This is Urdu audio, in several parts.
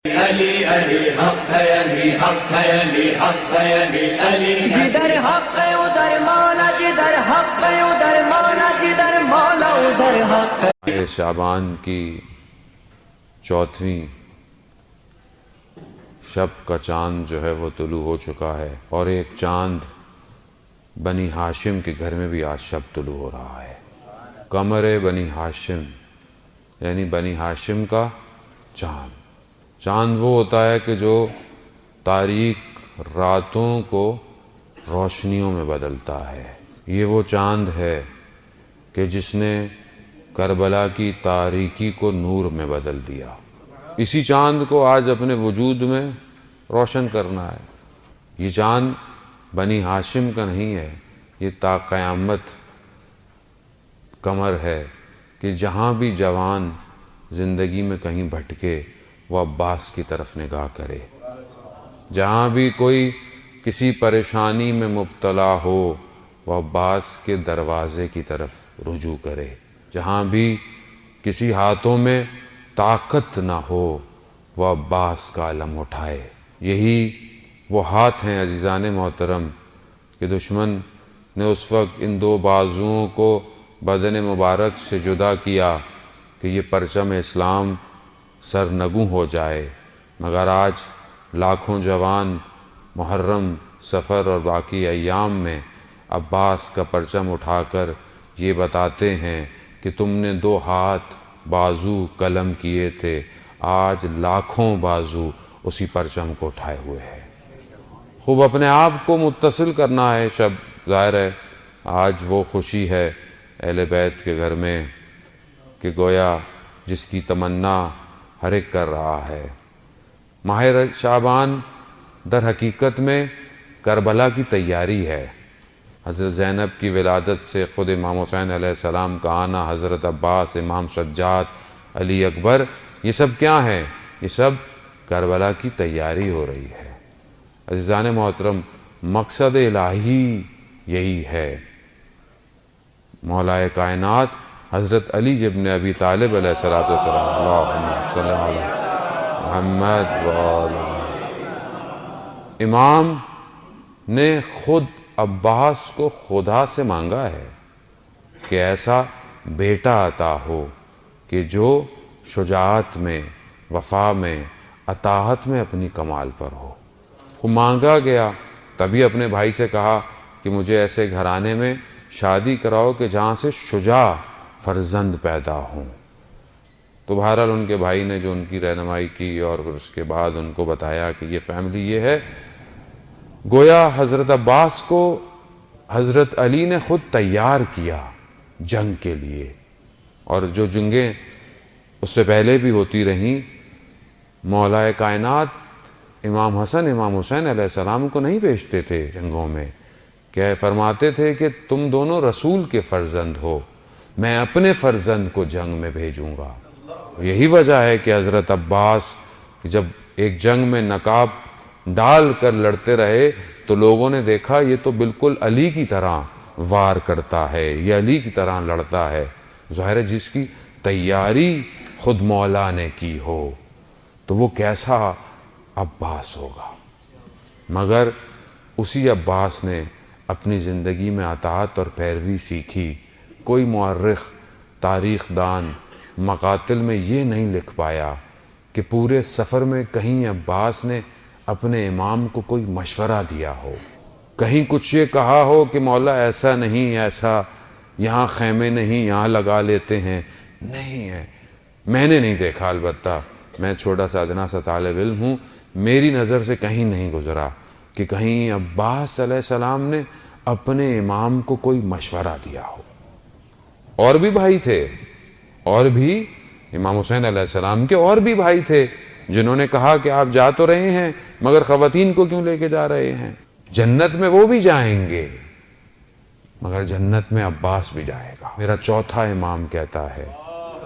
علی علی حق ہے، علی حق ہے، علی حق ہے، علی علی جدھر حق ہے ادھر مولا، جدھر حق ہے ادھر مولا، جدھر مولا ادھر حق ہے۔ شعبان کی چوتھویں شب کا چاند جو ہے وہ طلوع ہو چکا ہے، اور ایک چاند بنی ہاشم کے گھر میں بھی آج شب طلوع ہو رہا ہے۔ قمر بنی ہاشم یعنی بنی ہاشم کا چاند۔ چاند وہ ہوتا ہے کہ جو تاریک راتوں کو روشنیوں میں بدلتا ہے۔ یہ وہ چاند ہے کہ جس نے کربلا کی تاریکی کو نور میں بدل دیا۔ اسی چاند کو آج اپنے وجود میں روشن کرنا ہے۔ یہ چاند بنی ہاشم کا نہیں ہے، یہ تا قیامت قمر ہے کہ جہاں بھی جوان زندگی میں کہیں بھٹکے وہ عباس کی طرف نگاہ کرے۔ جہاں بھی کوئی کسی پریشانی میں مبتلا ہو وہ عباس کے دروازے کی طرف رجوع کرے۔ جہاں بھی کسی ہاتھوں میں طاقت نہ ہو وہ عباس کا علم اٹھائے۔ یہی وہ ہاتھ ہیں عزیزان محترم کہ دشمن نے اس وقت ان دو بازوؤں کو بدن مبارک سے جدا کیا کہ یہ پرچم اسلام سرنگوں ہو جائے، مگر آج لاکھوں جوان محرم، سفر اور باقی ایام میں عباس کا پرچم اٹھا کر یہ بتاتے ہیں کہ تم نے دو ہاتھ بازو قلم کیے تھے، آج لاکھوں بازو اسی پرچم کو اٹھائے ہوئے ہیں۔ خوب اپنے آپ کو متصل کرنا ہے شب، ظاہر ہے آج وہ خوشی ہے اہل بیت کے گھر میں کہ گویا جس کی تمنا ہر ایک کر رہا ہے۔ ماہ شعبان در حقیقت میں کربلا کی تیاری ہے۔ حضرت زینب کی ولادت سے خود امام حسین علیہ السلام کا آنا، حضرت عباس، امام سجاد، علی اکبر، یہ سب کیا ہیں؟ یہ سب کربلا کی تیاری ہو رہی ہے۔ عزیزان محترم، مقصد الہی یہی ہے۔ مولا کائنات حضرت علی ابن ابی طالب علیہ السلام، اللہم صلی علی محمد وآلہ، امام نے خود عباس کو خدا سے مانگا ہے کہ ایسا بیٹا عطا ہو کہ جو شجاعت میں، وفا میں، اطاعت میں اپنی کمال پر ہو۔ وہ مانگا گیا، تبھی اپنے بھائی سے کہا کہ مجھے ایسے گھرانے میں شادی کراؤ کہ جہاں سے شجاع فرزند پیدا ہوں۔ تو بہرحال ان کے بھائی نے جو ان کی رہنمائی کی اور اس کے بعد ان کو بتایا کہ یہ فیملی یہ ہے۔ گویا حضرت عباس کو حضرت علی نے خود تیار کیا جنگ کے لیے، اور جو جنگیں اس سے پہلے بھی ہوتی رہیں، مولا کائنات امام حسن، امام حسین علیہ السلام کو نہیں بھیجتے تھے جنگوں میں، کہ فرماتے تھے کہ تم دونوں رسول کے فرزند ہو، میں اپنے فرزند کو جنگ میں بھیجوں گا۔ یہی وجہ ہے کہ حضرت عباس جب ایک جنگ میں نقاب ڈال کر لڑتے رہے تو لوگوں نے دیکھا یہ تو بالکل علی کی طرح وار کرتا ہے، یہ علی کی طرح لڑتا ہے۔ ظاہر ہے جس کی تیاری خود مولا نے کی ہو تو وہ کیسا عباس ہوگا۔ مگر اسی عباس نے اپنی زندگی میں اطاعت اور پیروی سیکھی۔ کوئی مورخ، تاریخ دان مقاتل میں یہ نہیں لکھ پایا کہ پورے سفر میں کہیں عباس نے اپنے امام کو کوئی مشورہ دیا ہو، کہیں کچھ یہ کہا ہو کہ مولا ایسا نہیں، ایسا یہاں خیمے نہیں، یہاں لگا لیتے ہیں، نہیں ہے۔ میں نے نہیں دیکھا، البتہ میں چھوٹا سا ادنا سا طالب علم ہوں، میری نظر سے کہیں نہیں گزرا کہ کہیں عباس علیہ السلام نے اپنے امام کو کوئی مشورہ دیا ہو۔ اور بھی بھائی تھے، اور بھی امام حسین علیہ السلام کے اور بھی بھائی تھے جنہوں نے کہا کہ آپ جا تو رہے ہیں مگر خواتین کو کیوں لے کے جا رہے ہیں؟ جنت میں وہ بھی جائیں گے مگر جنت میں عباس بھی جائے گا۔ میرا چوتھا امام کہتا ہے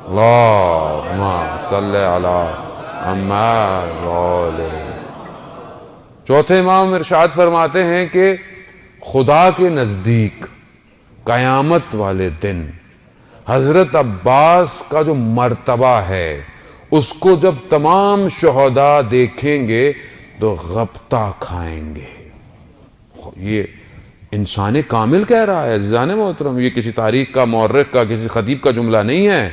اللہم صلی علی محمد وآلہ۔ چوتھے امام ارشاد فرماتے ہیں کہ خدا کے نزدیک قیامت والے دن حضرت عباس کا جو مرتبہ ہے اس کو جب تمام شہداء دیکھیں گے تو غبطہ کھائیں گے. یہ انسان کامل کہہ رہا ہے عزیزان محترم، یہ کسی تاریخ کا، مورخ کا، کسی خطیب کا جملہ نہیں ہے.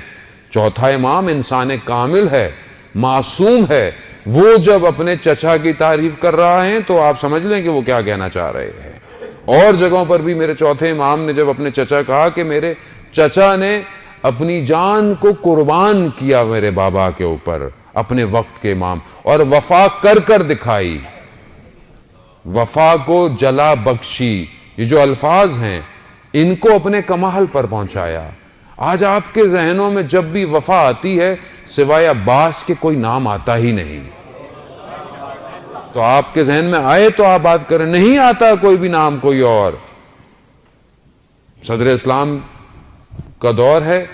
چوتھا امام انسان کامل ہے، معصوم ہے. وہ جب اپنے چچا کی تعریف کر رہا ہے تو آپ سمجھ لیں کہ وہ کیا کہنا چاہ رہے ہیں. اور جگہوں پر بھی میرے چوتھے امام نے جب اپنے چچا کہا کہ میرے چچا نے اپنی جان کو قربان کیا میرے بابا کے اوپر، اپنے وقت کے امام، اور وفا کر کر دکھائی، وفا کو جلا بخشی. یہ جو الفاظ ہیں ان کو اپنے کمال پر پہنچایا. آج آپ کے ذہنوں میں جب بھی وفا آتی ہے سوائے عباس کے کوئی نام آتا ہی نہیں. تو آپ کے ذہن میں آئے تو آپ بات کریں، نہیں آتا کوئی بھی نام کوئی اور. صدر اسلام کا دور ہے،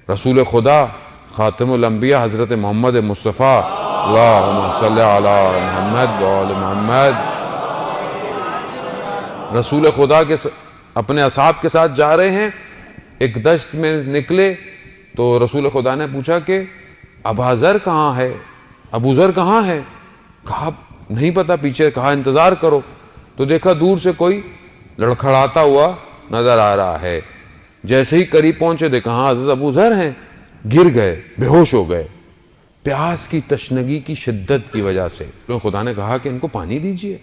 رسول خدا خاتم الانبیاء حضرت محمد مصطفیٰ اللہم صلی علی محمد وآل محمد، رسول خدا کے اپنے اصحاب کے ساتھ جا رہے ہیں. ایک دشت میں نکلے تو رسول خدا نے پوچھا کہ ابا ذر کہاں ہے، ابو ذر کہاں ہے؟ کہا نہیں پتا پیچھے، کہا انتظار کرو. تو دیکھا دور سے کوئی لڑکھڑاتا ہوا نظر آ رہا ہے. جیسے ہی قریب پہنچے دیکھا ہاں حضرت ابو ذر ہیں. گر گئے، بے ہوش ہو گئے پیاس کی تشنگی کی شدت کی وجہ سے. تو خدا نے کہا کہ ان کو پانی دیجئے،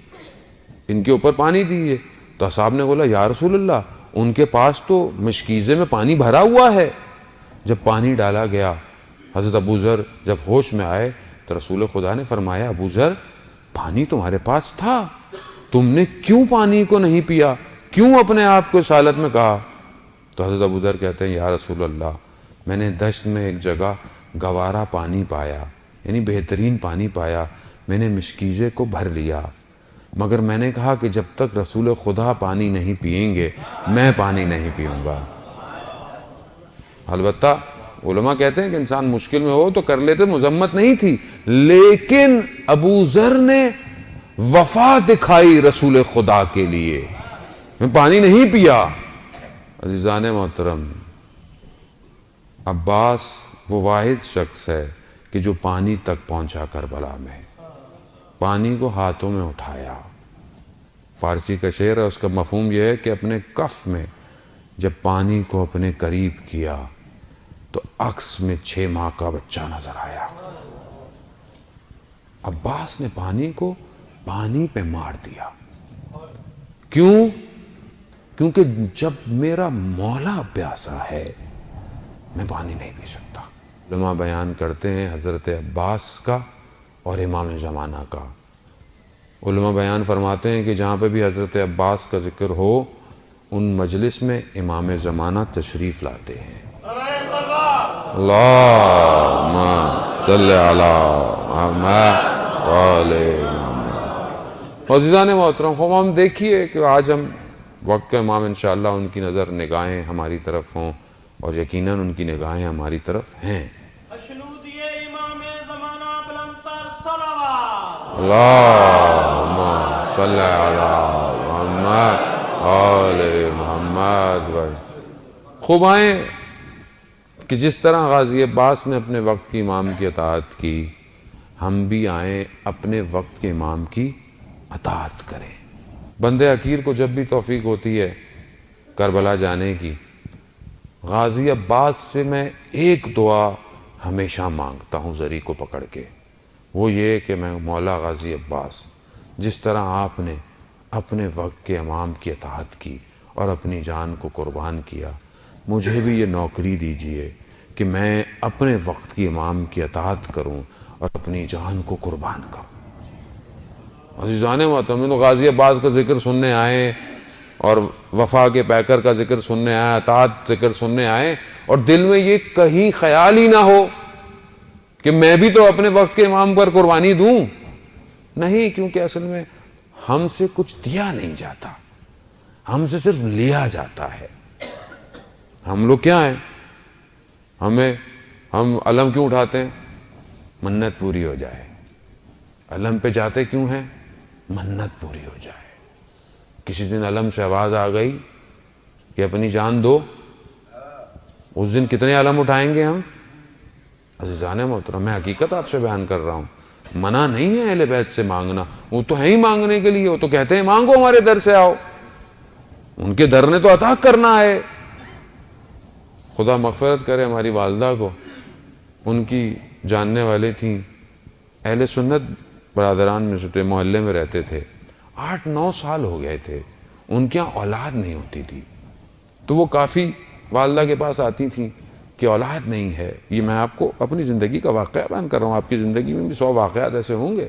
ان کے اوپر پانی دیجئے. تو صاحب نے بولا یا رسول اللہ ان کے پاس تو مشکیزے میں پانی بھرا ہوا ہے. جب پانی ڈالا گیا حضرت ابو ذر جب ہوش میں آئے تو رسول خدا نے فرمایا ابو ذر پانی تمہارے پاس تھا، تم نے کیوں پانی کو نہیں پیا، کیوں اپنے آپ کو اس حالت میں کہا؟ تو حضرت ابو ذر کہتے ہیں یا رسول اللہ میں نے دشت میں ایک جگہ گوارا پانی پایا، یعنی بہترین پانی پایا، میں نے مشکیزے کو بھر لیا، مگر میں نے کہا کہ جب تک رسول خدا پانی نہیں پئیں گے میں پانی نہیں پیوں گا. البتہ علماء کہتے ہیں کہ انسان مشکل میں ہو تو کر لیتے، مذمت نہیں تھی، لیکن ابو ذر نے وفا دکھائی رسول خدا کے لیے، میں پانی نہیں پیا. عزیزان محترم، عباس وہ واحد شخص ہے کہ جو پانی تک پہنچا کربلا میں، پانی کو ہاتھوں میں اٹھایا. فارسی کا شعر ہے، اس کا مفہوم یہ ہے کہ اپنے کف میں جب پانی کو اپنے قریب کیا تو عکس میں 6 ماہ کا بچہ نظر آیا. عباس نے پانی کو پانی پہ مار دیا. کیوں؟ کیونکہ جب میرا مولا پیاسا ہے میں پانی نہیں پی سکتا. علماء بیان کرتے ہیں حضرت عباس کا اور امام زمانہ کا. علماء بیان فرماتے ہیں کہ جہاں پہ بھی حضرت عباس کا ذکر ہو ان مجلس میں امام زمانہ تشریف لاتے ہیں. اللہم صلی علی محمد وآل محمد. عزیزان محترم، ہم دیکھیے کہ آج ہم وقت کے امام انشاءاللہ ان کی نظر نگاہیں ہماری طرف ہوں اور یقیناً ان کی نگاہیں ہماری طرف ہیں. اللہم صلی علی محمد آل محمد. خوب آئیں کہ جس طرح غازی عباس نے اپنے وقت کے امام کی اطاعت کی، ہم بھی آئیں اپنے وقت کے امام کی اطاعت کریں. بندے حقیر کو جب بھی توفیق ہوتی ہے کربلا جانے کی، غازی عباس سے میں ایک دعا ہمیشہ مانگتا ہوں زری کو پکڑ کے، وہ یہ کہ میں مولا غازی عباس جس طرح آپ نے اپنے وقت کے امام کی اطاعت کی اور اپنی جان کو قربان کیا، مجھے بھی یہ نوکری دیجئے کہ میں اپنے وقت کی امام کی اطاعت کروں اور اپنی جان کو قربان کروں. عزیزان محترم، غازی عباس کا ذکر سننے آئے اور وفا کے پیکر کا ذکر سننے آئے، اطاعت ذکر سننے آئے، اور دل میں یہ کہیں خیال ہی نہ ہو کہ میں بھی تو اپنے وقت کے امام پر قربانی دوں. نہیں، کیونکہ اصل میں ہم سے کچھ دیا نہیں جاتا، ہم سے صرف لیا جاتا ہے. ہم لوگ کیا ہیں؟ ہم علم کیوں اٹھاتے ہیں؟ منت پوری ہو جائے. علم پہ جاتے کیوں ہیں؟ منت پوری ہو جائے. کسی دن علم سے آواز آ گئی کہ اپنی جان دو، اس دن کتنے علم اٹھائیں گے ہم؟ عزیزان محترم میں حقیقت آپ سے بیان کر رہا ہوں، منع نہیں ہے اہل بیت سے مانگنا، وہ تو ہے ہی مانگنے کے لیے، وہ تو کہتے ہیں مانگو ہمارے در سے آؤ، ان کے در نے تو عطا کرنا ہے۔ خدا مغفرت کرے ہماری والدہ کو، ان کی جاننے والے تھیں، اہل سنت برادران میں سے تھے، محلے میں رہتے تھے، 8-9 سال ہو گئے تھے، ان کے یہاں اولاد نہیں ہوتی تھی، تو وہ کافی والدہ کے پاس آتی تھیں کہ اولاد نہیں ہے۔ یہ میں آپ کو اپنی زندگی کا واقعہ بیان کر رہا ہوں، آپ کی زندگی میں بھی 100 واقعات ایسے ہوں گے۔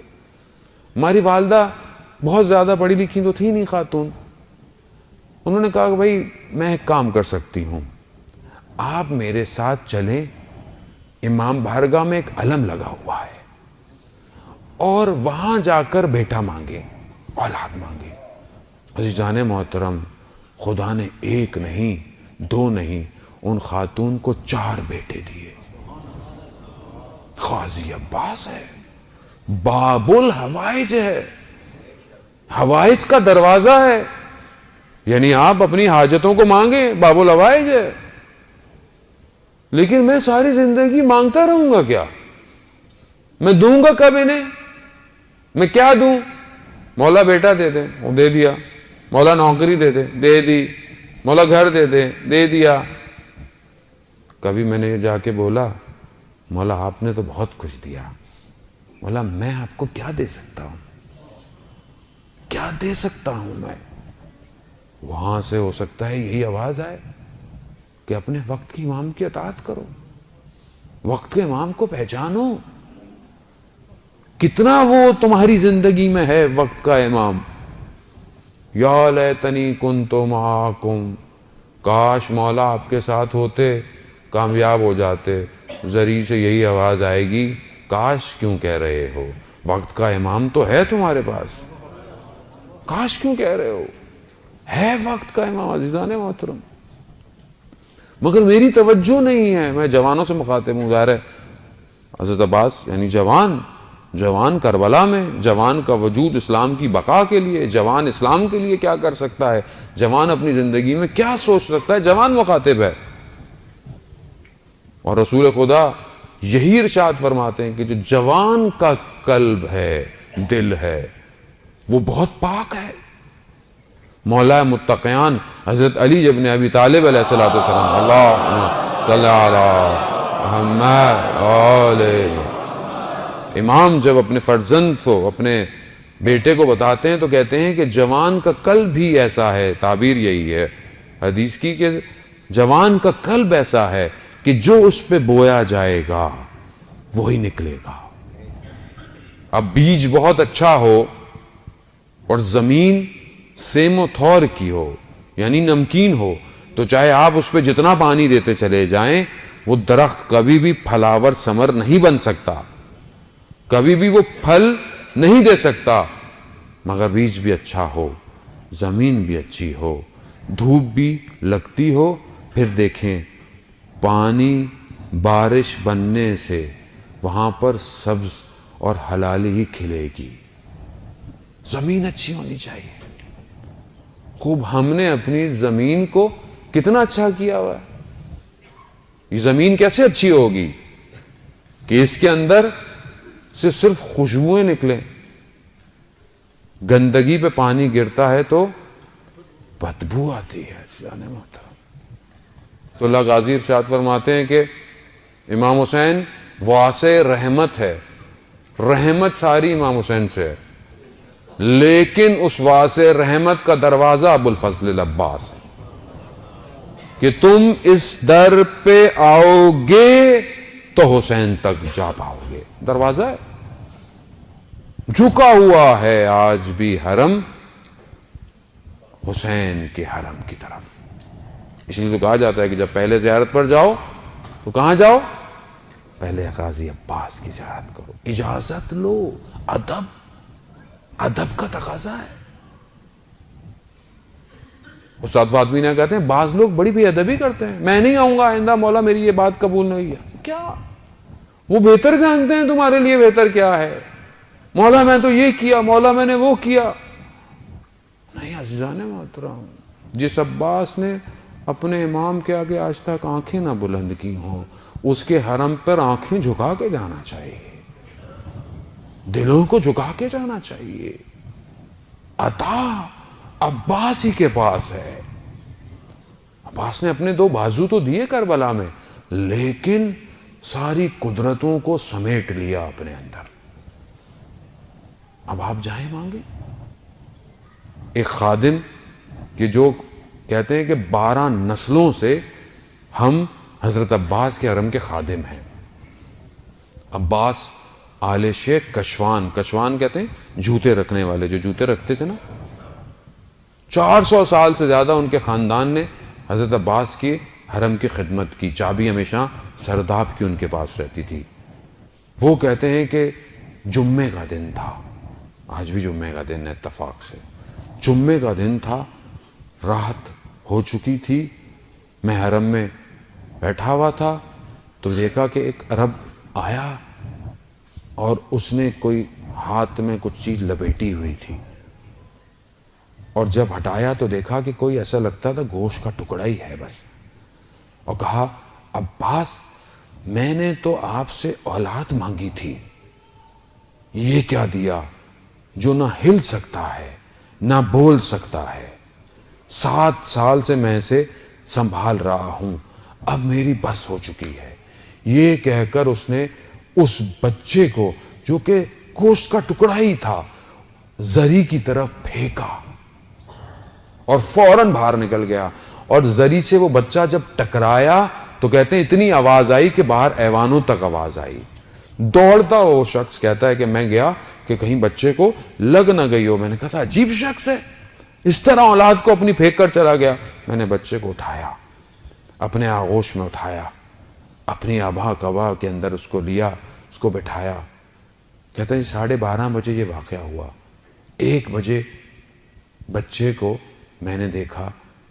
ہماری والدہ بہت زیادہ پڑھی لکھی تو تھی نہیں خاتون، انہوں نے کہا کہ بھائی میں ایک کام کر سکتی ہوں، آپ میرے ساتھ چلیں، امام بارگاہ میں ایک علم لگا ہوا ہے اور وہاں جا کر بیٹا مانگے، اولاد مانگے۔ عزیزان محترم، خدا نے 1 نہیں 2 نہیں، ان خاتون کو 4 بیٹے دیے۔ قاضی عباس ہے، باب الحوائج ہے، حوائج کا دروازہ ہے، یعنی آپ اپنی حاجتوں کو مانگیں، باب الحوائج ہے۔ لیکن میں ساری زندگی مانگتا رہوں گا کیا؟ میں دوں گا کب انہیں؟ میں کیا دوں؟ مولا بیٹا دے دے، وہ دے دیا، مولا نوکری دے دے، دے دی، مولا گھر دے دے، دے دیا۔ کبھی میں نے جا کے بولا مولا آپ نے تو بہت کچھ دیا، مولا میں آپ کو کیا دے سکتا ہوں، کیا دے سکتا ہوں میں؟ وہاں سے ہو سکتا ہے یہی آواز آئے کہ اپنے وقت کی امام کی اطاعت کرو، وقت کے امام کو پہچانو۔ کتنا وہ تمہاری زندگی میں ہے وقت کا امام؟ یا لیتنی کنت معاکم، کاش مولا آپ کے ساتھ ہوتے، کامیاب ہو جاتے۔ ذری سے یہی آواز آئے گی، کاش کیوں کہہ رہے ہو، وقت کا امام تو ہے تمہارے پاس، کاش کیوں کہہ رہے ہو، ہے وقت کا امام۔ عزیزان محترم، مگر میری توجہ نہیں ہے، میں جوانوں سے مخاطب ہوں، ظاہر ہے حضرت عباس یعنی جوان کربلا میں، جوان کا وجود اسلام کی بقا کے لیے، جوان اسلام کے لیے کیا کر سکتا ہے، جوان اپنی زندگی میں کیا سوچ سکتا ہے، جوان مخاطب ہے۔ اور رسول خدا یہی ارشاد فرماتے ہیں کہ جو جوان کا قلب ہے، دل ہے، وہ بہت پاک ہے۔ مولا متقیان حضرت علی ابن ابی طالب علیہ السلام، اللہم صلی علی محمد آلہ، امام جب اپنے فرزند کو، اپنے بیٹے کو بتاتے ہیں تو کہتے ہیں کہ جوان کا قلب بھی ایسا ہے، تعبیر یہی ہے حدیث کی کہ جوان کا قلب ایسا ہے کہ جو اس پہ بویا جائے گا وہی نکلے گا۔ اب بیج بہت اچھا ہو اور زمین سیم و تھور کی ہو یعنی نمکین ہو تو چاہے آپ اس پہ جتنا پانی دیتے چلے جائیں وہ درخت کبھی بھی پھلاور ثمر نہیں بن سکتا، کبھی بھی وہ پھل نہیں دے سکتا۔ مگر بیج بھی اچھا ہو، زمین بھی اچھی ہو، دھوپ بھی لگتی ہو، پھر دیکھیں پانی بارش بننے سے وہاں پر سبز اور حلالی ہی کھلے گی۔ زمین اچھی ہونی چاہیے۔ خوب ہم نے اپنی زمین کو کتنا اچھا کیا ہوا ہے۔ یہ زمین کیسے اچھی ہوگی کہ اس کے اندر سے صرف خوشبوئیں نکلیں، گندگی پہ پانی گرتا ہے تو بدبو آتی ہے۔ جانے محترم تو اللہ غازی ارشاد فرماتے ہیں کہ امام حسین واسع رحمت ہے، رحمت ساری امام حسین سے ہے، لیکن اس واسع رحمت کا دروازہ ابو الفضل العباس ہے کہ تم اس در پہ آؤ گے تو حسین تک جا پاؤ گے۔ دروازہ ہے، جھکا ہوا ہے آج بھی حرم حسین کے حرم کی طرف۔ اس لیے تو کہا جاتا ہے کہ جب پہلے زیارت پر جاؤ تو کہاں جاؤ؟ پہلے غازی عباس کی زیارت کرو، اجازت لو، ادب کا تقاضا ہے۔ استاد فاطمی نے کہتے ہیں بعض لوگ بڑی بے ادبی کرتے ہیں، میں نہیں آؤں گا آئندہ، مولا میری یہ بات قبول نہیں ہے۔ کیا وہ بہتر جانتے ہیں تمہارے لیے بہتر کیا ہے؟ مولا میں تو یہ کیا، مولا میں نے وہ کیا۔ نہیں عزیزان محترم، جس عباس نے اپنے امام کے آگے آج تک آنکھیں نہ بلند کی ہوں، اس کے حرم پر آنکھیں جھکا کے جانا چاہیے، دلوں کو جھکا کے جانا چاہیے۔ عطا عباس ہی کے پاس ہے۔ عباس نے اپنے 2 بازو تو دیے کربلا میں، لیکن ساری قدرتوں کو سمیٹ لیا اپنے اندر۔ اب آپ جائیں مانگے۔ ایک خادم کہ جو کہتے ہیں کہ 12 نسلوں سے ہم حضرت عباس کے حرم کے خادم ہیں۔ عباس آل شیخ کشوان، کشوان کہتے ہیں جوتے رکھنے والے، جو جوتے رکھتے تھے نا، 400 سال سے زیادہ ان کے خاندان نے حضرت عباس کی حرم کی خدمت کی۔ چابی ہمیشہ سرداب کی ان کے پاس رہتی تھی۔ وہ کہتے ہیں کہ جمعے کا دن تھا، آج بھی جمعے کا دن ہے اتفاق سے، جمعے کا دن تھا، رات ہو چکی تھی، میں حرم میں بیٹھا ہوا تھا تو دیکھا کہ ایک عرب آیا اور اس نے کوئی ہاتھ میں کچھ چیز لپیٹی ہوئی تھی، اور جب ہٹایا تو دیکھا کہ کوئی ایسا لگتا تھا گوشت کا ٹکڑا ہی ہے بس، اور کہا عباس میں نے تو آپ سے اولاد مانگی تھی، یہ کیا دیا جو نہ ہل سکتا ہے نہ بول سکتا ہے، 7 سال سے میں اسے سنبھال رہا ہوں، اب میری بس ہو چکی ہے۔ یہ کہہ کر اس نے اس بچے کو جو کہ گوشت کا ٹکڑا ہی تھا زری کی طرف پھینکا اور فوراً باہر نکل گیا، اور زری سے وہ بچہ جب ٹکرایا تو کہتے ہیں اتنی آواز آئی کہ باہر ایوانوں تک آواز آئی۔ دوڑتا وہ شخص کہتا ہے کہ میں گیا کہ کہیں بچے کو لگ نہ گئی ہو، میں نے کہا تھا عجیب شخص ہے، اس طرح اولاد کو اپنی پھینک کر چلا گیا۔ میں نے بچے کو اٹھایا، اپنے آغوش میں اٹھایا، اپنی آبا کبا کے اندر اس کو لیا، اس کو بٹھایا۔ کہتا ہے 12:30 بجے یہ واقعہ ہوا۔ 1 بجے بچے کو میں نے دیکھا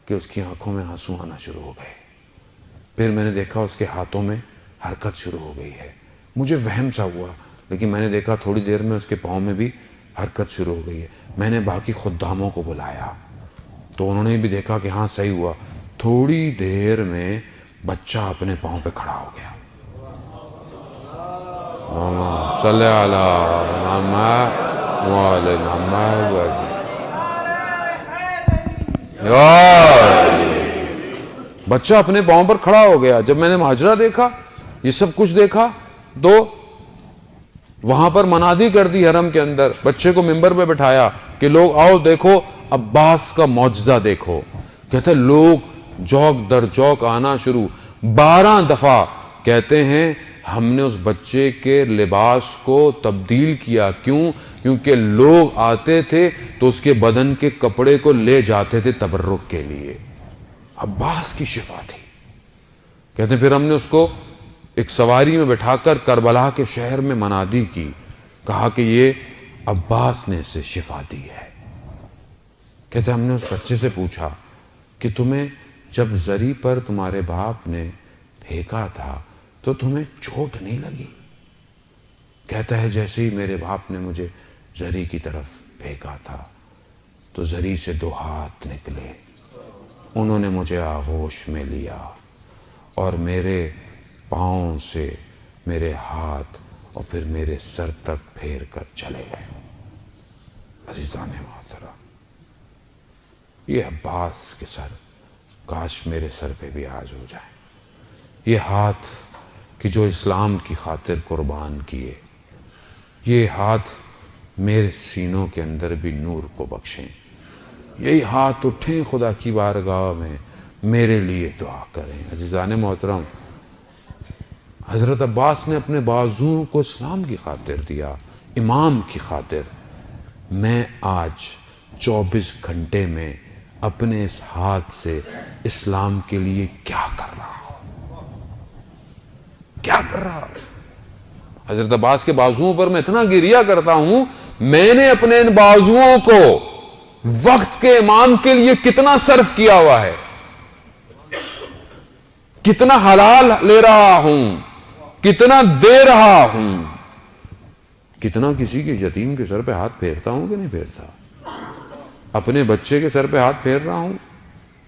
کہ اس کی آنکھوں میں آنسو آنا شروع ہو گئے، پھر میں نے دیکھا اس کے ہاتھوں میں حرکت شروع ہو گئی ہے۔ مجھے وہم سا ہوا، لیکن میں نے دیکھا تھوڑی دیر میں اس کے پاؤں میں بھی حرکت شروع ہو گئی ہے۔ میں نے باقی خداموں کو بلایا تو انہوں نے بھی دیکھا کہ ہاں صحیح ہوا۔ تھوڑی دیر میں بچہ اپنے پاؤں پہ کھڑا ہو گیا۔ صلی علی محمد وعلی محمد۔ بچہ اپنے پاؤں پر کھڑا ہو گیا۔ جب میں نے ماجرا دیکھا، یہ سب کچھ دیکھا، تو وہاں پر منادی کر دی حرم کے اندر، بچے کو ممبر پہ بٹھایا کہ لوگ آؤ دیکھو عباس کا معجزہ دیکھو۔ کہتے لوگ جوک در جوک آنا شروع۔ 12 دفعہ کہتے ہیں ہم نے اس بچے کے لباس کو تبدیل کیا۔ کیوں؟ کیونکہ لوگ آتے تھے تو اس کے بدن کے کپڑے کو لے جاتے تھے تبرک کے لیے۔ عباس کی شفا تھی۔ کہتے ہیں پھر ہم نے اس کو ایک سواری میں بٹھا کر کربلا کے شہر میں منادی کی، کہا کہ یہ عباس نے اسے شفا دی ہے۔ کہتے ہیں ہم نے اس بچے سے پوچھا کہ تمہیں جب زری پر تمہارے باپ نے پھینکا تھا تو تمہیں چوٹ نہیں لگی؟ کہتا ہے جیسے ہی میرے باپ نے مجھے زری کی طرف پھینکا تھا تو زری سے 2 ہاتھ نکلے، انہوں نے مجھے آغوش میں لیا اور میرے پاؤں سے میرے ہاتھ اور پھر میرے سر تک پھیر کر چلے گئے۔ عزیزان محترم، یہ عباس کے سر کاش میرے سر پہ بھی آج ہو جائے۔ یہ ہاتھ کہ جو اسلام کی خاطر قربان کیے، یہ ہاتھ میرے سینوں کے اندر بھی نور کو بخشیں۔ یہی ہاتھ اٹھیں خدا کی بارگاہ میں میرے لیے دعا کریں۔ عزیزان محترم، حضرت عباس نے اپنے بازوؤں کو اسلام کی خاطر دیا، امام کی خاطر۔ میں آج 24 گھنٹے میں اپنے اس ہاتھ سے اسلام کے لیے کیا کر رہا ہوں؟ کیا کر رہا ہوں؟ حضرت عباس کے بازوؤں پر میں اتنا گریہ کرتا ہوں، میں نے اپنے ان بازوؤں کو وقت کے امام کے لیے کتنا صرف کیا ہوا ہے، کتنا حلال لے رہا ہوں، کتنا دے رہا ہوں، کتنا کسی کے یتیم کے سر پہ ہاتھ پھیرتا ہوں کہ نہیں پھیرتا، اپنے بچے کے سر پہ ہاتھ پھیر رہا ہوں۔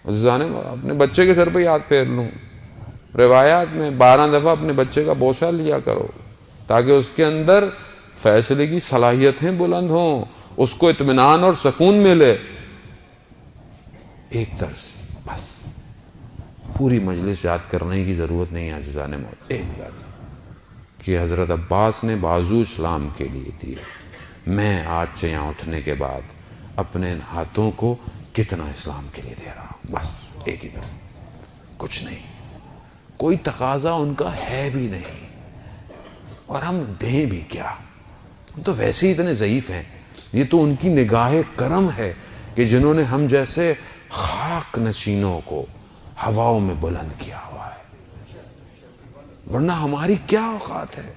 عزیزان، اپنے بچے کے سر پہ ہی ہاتھ پھیر لوں، روایات میں 12 دفعہ اپنے بچے کا بوسہ لیا کرو تاکہ اس کے اندر فیصلے کی صلاحیتیں بلند ہوں، اس کو اطمینان اور سکون ملے۔ ایک درس بس، پوری مجلس یاد کرنے کی ضرورت نہیں ہے عزیزان موت، ایک درس کہ حضرت عباس نے بازو اسلام کے لیے دیے، میں آج سے یہاں اٹھنے کے بعد اپنے ہاتھوں کو کتنا اسلام کے لیے دے رہا ہوں، بس ایک ہی درس، کچھ نہیں، کوئی تقاضا ان کا ہے بھی نہیں، اور ہم دیں بھی کیا، ہم تو ویسے ہی اتنے ضعیف ہیں، یہ تو ان کی نگاہ کرم ہے کہ جنہوں نے ہم جیسے خاک نشینوں کو ہواؤں میں بلند کیا ہوا ہے، ورنہ ہماری کیا اوقات ہے۔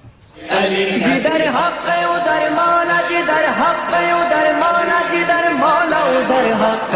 جدھر حق ادھر مولا، جدھر حق ادھر مولا، جدھر مولا ادھر حق۔